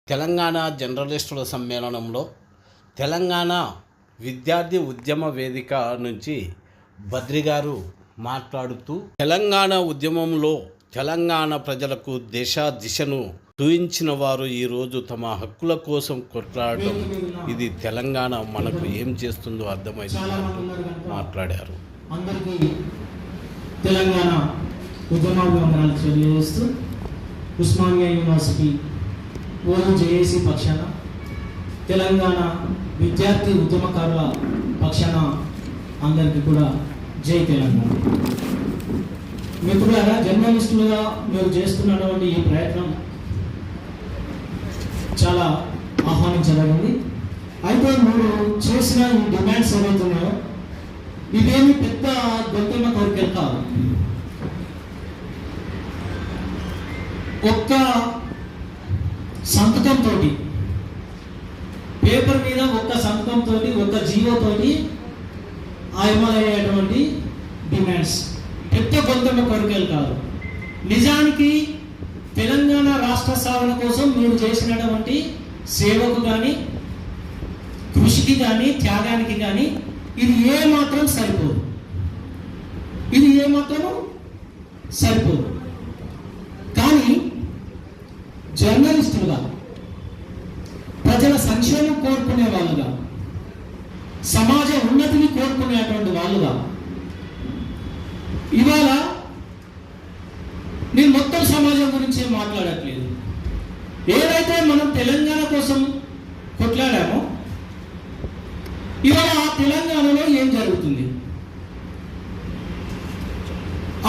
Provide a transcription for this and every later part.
తెలంగాణ జర్నలిస్టుల సమ్మేళనంలో తెలంగాణ విద్యార్థి ఉద్యమ వేదిక నుంచి బద్రి గారు మాట్లాడుతూ తెలంగాణ ఉద్యమంలో తెలంగాణ ప్రజలకు దిశను చూయించిన వారు ఈరోజు తమ హక్కుల కోసం కొట్లాడటం ఇది తెలంగాణ మనకు ఏం చేస్తుందో అర్థమైంది మాట్లాడారు. అందరికీ తెలంగాణ ఉద్యమాభివందనాలు తెలియజేస్తూ ఉస్మానియా యూనివర్సిటీ ఓయూ జేఏసీ పక్షాన తెలంగాణ విద్యార్థి ఉద్యమకారుల పక్షాన అందరికీ కూడా జై తెలంగాణ. మిత్రులారా, జర్నలిస్టులుగా మీరు చేస్తున్నటువంటి ఈ ప్రయత్నం చాలా ఆహ్వానించదగింది. అయితే మీరు చేసిన ఈ డిమాండ్స్ ఏవైతున్నాయో ఇవేమి పెద్ద గొంతున్న కోరికలు కాదు. ఒక్క సంతకంతో, పేపర్ మీద ఒక్క సంతకంతో, ఒక్క జీవోతోటి అమలయ్యేటువంటి డిమాండ్స్ పెద్ద గొంతున్న కోరికలు కాదు. నిజానికి తెలంగాణ రాష్ట్ర సాధన కోసం మీరు చేసినటువంటి సేవకు కానీ, కృషికి కానీ, త్యాగానికి కానీ ఇది ఏమాత్రం సరిపోదు. ఇది ఏమాత్రము సరిపోదు. కానీ జర్నలిస్టులుగా, ప్రజల సంక్షేమం కోరుకునే వాళ్ళుగా, సమాజ ఉన్నతిని కోరుకునేటువంటి వాళ్ళుగా ఇవాళ నేను మొత్తం సమాజం గురించి మాట్లాడట్లేదు. ఏదైతే మనం తెలంగాణ కోసం కొట్లాడామో ఇవాళ ఆ తెలంగాణలో ఏం జరుగుతుంది,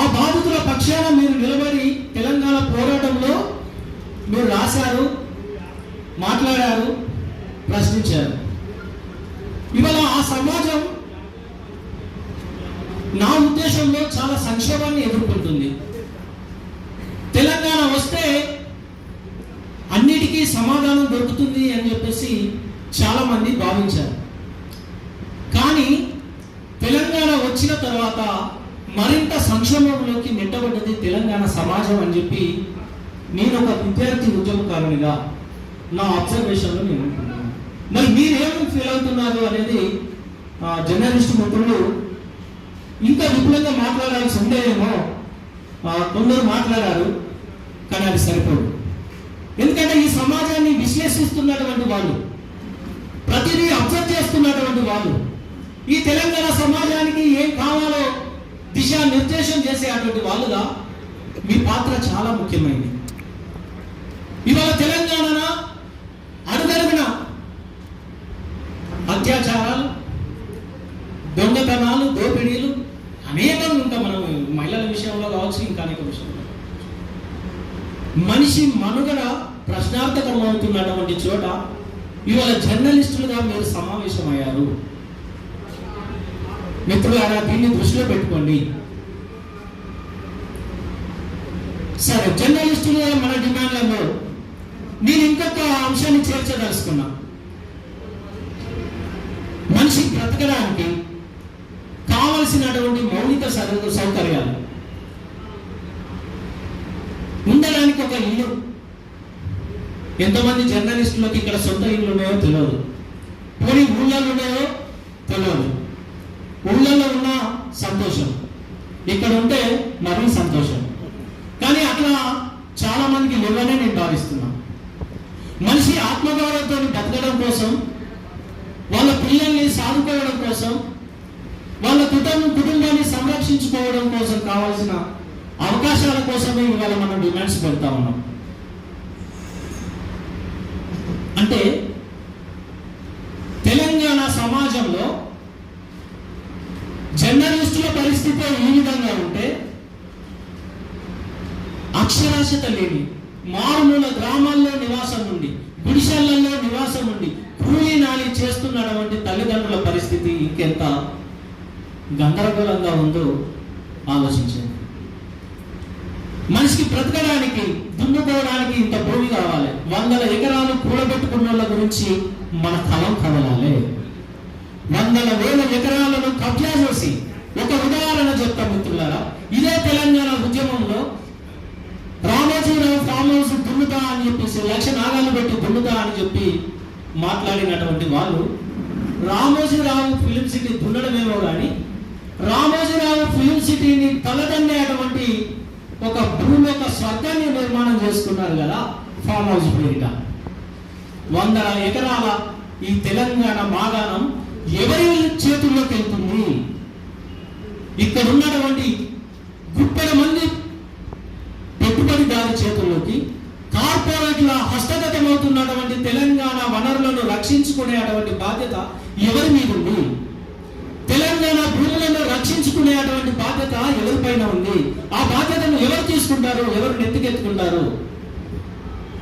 ఆ బాధితుల పక్షాన మీరు నిలబడి తెలంగాణ పోరాటంలో మీరు రాశారు, మాట్లాడారు, ప్రశ్నించారు. ఇవాళ ఆ సమాజం నా ఉద్దేశంలో చాలా సంక్షోభాన్ని ఎదుర్కొంటుంది. తెలంగాణ వస్తే అన్నిటికీ సమాధానం దొరుకుతుంది అని చెప్పేసి చాలా మంది భావించారు. కానీ తెలంగాణ వచ్చిన తర్వాత మరింత సంక్షోభంలోకి నెట్టబడ్డది తెలంగాణ సమాజం అని చెప్పి నేను ఒక విద్యార్థి ఉద్యమకారునిగా నా అబ్జర్వేషన్లో నేను అనుకుంటున్నాను. మరి మీరేమో ఫీల్ అవుతున్నారు అనేది జర్నలిస్ట్ మిత్రులు ఇంకా విపులంగా మాట్లాడాల్సి ఉండేదేమో. కొందరు మాట్లాడారు, కానీ అది సరిపోదు. ఎందుకంటే ఈ సమాజాన్ని విశ్లేషిస్తున్నటువంటి వాళ్ళు, ప్రతిదీ అబ్జర్వ్ చేస్తున్నటువంటి వాళ్ళు, ఈ తెలంగాణ సమాజానికి ఏం కావాలో దిశానిర్దేశం చేసేటువంటి వాళ్ళుగా మీ పాత్ర చాలా ముఖ్యమైనది. ఇవాళ తెలంగాణ అడుగడుగున అత్యాచారాలు, దొంగతనాలు, దోపిడీలు అనేకం, ఇంకా మనం మహిళల విషయంలో కావచ్చు, ఇంకా అనేక విషయంలో మనిషి మనుగడ ప్రశ్నార్థకం అవుతున్నటువంటి చోట ఇవాళ జర్నలిస్టులుగా మీరు సమావేశమయ్యారు. మిత్రులారా, దీన్ని దృష్టిలో పెట్టుకోండి. సరే, జర్నలిస్టులుగా మన డిమాండ్లలో నేను ఇంకొక అంశాన్ని చేర్చదలుచుకున్నా. మనిషి బ్రతకడానికి కావలసినటువంటి మౌలిక సౌకర్యాలు, ఉండడానికి ఒక ఇల్లు. ఎంతమంది జర్నలిస్టులకు ఇక్కడ సొంత ఇల్లు ఉన్నాయో తెలియదు, పోనీ ఊళ్ళల్లో ఉన్నాయో తెలియదు. ఊళ్ళల్లో ఉన్న సంతోషం, ఇక్కడ ఉంటే మరీ సంతోషం. కానీ అట్లా చాలా మందికి లేవనే నేను భావిస్తున్నాను. మనిషి ఆత్మగౌరవంతో బతకడం కోసం, వాళ్ళ పిల్లల్ని సాదుకోవడం కోసం, వాళ్ళ కుటుంబాన్ని సంరక్షించుకోవడం కోసం కావాల్సిన అవకాశాల కోసమే ఇవాళ మనం డిమాండ్స్ పెడతా ఉన్నాం. అంటే తెలంగాణ సమాజంలో జర్నలిస్టుల పరిస్థితి ఈ విధంగా ఉంటే, అక్షరాస్యత లేని మారుమూల గ్రామాల్లో నివాసం ఉండి, గుడిసెళ్లలో నివాసం ఉండి కూలీ నాలి చేస్తున్నటువంటి తల్లిదండ్రుల పరిస్థితి ఇంకెంత గందరగోళంగా ఉందో ఆలోచించండి. మనిషికి బ్రతకడానికి, దున్నుకోవడానికి ఇంత భూమి కావాలి. 100 ఎకరాలు కూడబెట్టుకున్న వాళ్ళ గురించి మన కలం కదలాలి. 100,000 ఎకరాలను కబ్జా చేసి ఒక ఉదాహరణ తెలంగాణ ఉద్యమంలో రామోజీరావు ఫామ్ హౌస్ దున్నుతా అని చెప్పేసి 1,00,000 నాగాలు పెట్టి దున్నుతా అని చెప్పి మాట్లాడినటువంటి వాళ్ళు రామోజీరావు ఫిలిం సిటీ దున్నడమేమో కానీ రామోజీరావు ఫిలిం సిటీని తలదన్నేటువంటి ఒక భూమి, ఒక స్వర్గాన్ని నిర్మాణం చేసుకున్నారు కదా ఫామ్ హౌస్ పేరిట. 100 ఎకరాల ఈ తెలంగాణ మాగాణం ఎవరి చేతుల్లోకి వెళ్తుంది? ఇక్కడ ఉన్నటువంటి గుప్పెడ మంది పెట్టుబడిదారు చేతుల్లోకి, కార్పొరేట్ల హస్తగతమవుతున్నటువంటి తెలంగాణ వనరులను రక్షించుకునేటువంటి బాధ్యత ఎవరి మీద ఉంది? తెలంగాణ భూములను రక్షించుకునేటువంటి బాధ్యత ఎవరిపైన ఉంది? ఆ బాధ్యతను ఎవరు తీసుకుంటారు? ఎవరు నెత్తికెత్తుకుంటారు?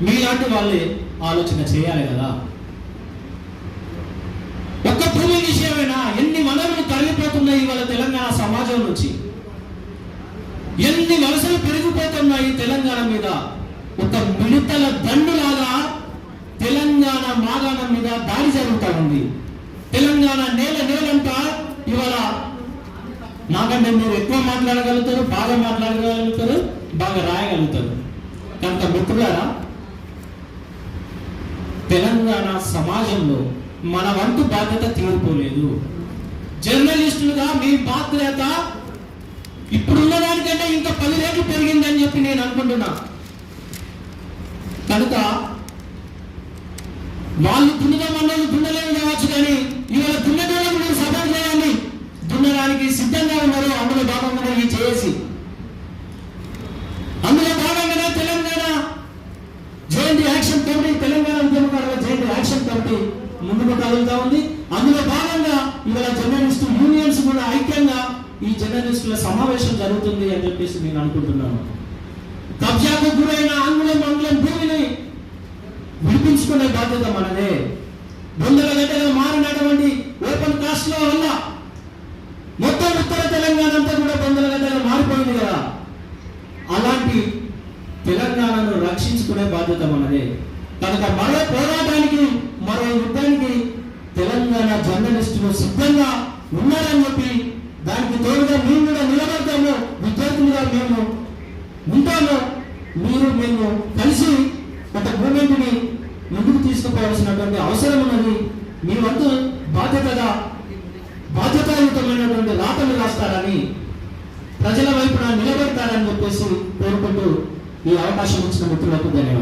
మీలాంటి వాళ్ళే ఆలోచన చేయాలి కదా. ఒక్క భూమి విషయమైనా ఎన్ని వనరులు తరలిపోతున్నాయి ఇవాళ తెలంగాణ సమాజం నుంచి, ఎన్ని వలసలు పెరిగిపోతున్నాయి తెలంగాణ మీద. ఒక మిడతల దండులాగా తెలంగాణ మాగాణం మీద దాడి జరుగుతూ ఉంది. తెలంగాణ నేలంతా ఇవాళ నాకంటే మీరు ఎక్కువ మాట్లాడగలుగుతారు, బాగా మాట్లాడగలుగుతారు, బాగా రాయగలుగుతారు. కనుక మిత్రులారా, తెలంగాణ సమాజంలో మన వంతు బాధ్యత తీరిపోలేదు. జర్నలిస్టులుగా మీ బాధ్యత ఇప్పుడున్న దానికంటే ఇంకా 10 రెట్లు పెరిగిందని చెప్పి నేను అనుకుంటున్నా. కనుక వాళ్ళు దున్నదమన్నది దున్నలేము కావచ్చు, కానీ ఇవాళ దున్నడానికి మీరు సపోర్ట్ చేయండి. దున్నడానికి సిద్ధంగా ఉన్నారు. అందులో భాగంగానే ఇవి చేసి, అందులో భాగంగానే తెలంగాణ జయంతి యాక్షన్ కమిటీ, తెలంగాణ ఉద్యమకారుల జయంతి యాక్షన్ కమిటీ ముందుకు కదులుతా ఉంది. అందులో భాగంగా ఇవాళ జర్నలిస్టు యూనియన్స్ కూడా ఐక్యంగా ఈ జర్నలిస్టుల సమావేశం జరుగుతుంది అని చెప్పేసి నేను అనుకుంటున్నాను. కబ్జాకు గురైన ఆంగ్లం భూమిని విడిపించుకునే బాధ్యత మనదే. బొందల గడ్డగా మారినటువంటి ఓపెన్ కాస్ట్ లో వల్ల మొత్తం ఉత్తర తెలంగాణ అంతా కూడా బొందల గడ్డగా మారిపోయింది కదా. అలాంటి తెలంగాణను రక్షించుకునే బాధ్యత మనదే. కనుక మరో పోరాటానికి, మరో యుద్ధానికి తెలంగాణ జర్నలిస్టులు సిద్ధంగా ఉన్నారని చెప్పి, దానికి తోడుగా మేము కూడా నిలబడతాము. విద్యార్థులుగా మేము ఉంటాము. మీరు మేము కలిసి ఒక మూమెంట్ని ముందుకు తీసుకుపోవాల్సినటువంటి అవసరం ఉన్నది. మీ వంతు బాధ్యతాయుతమైనటువంటి రాతలు రాస్తారని, ప్రజల వైపున నిలబెడతారని చెప్పేసి కోరుకుంటూ ఈ అవకాశం ఇచ్చిన మిత్రులకు ధన్యవాదాలు.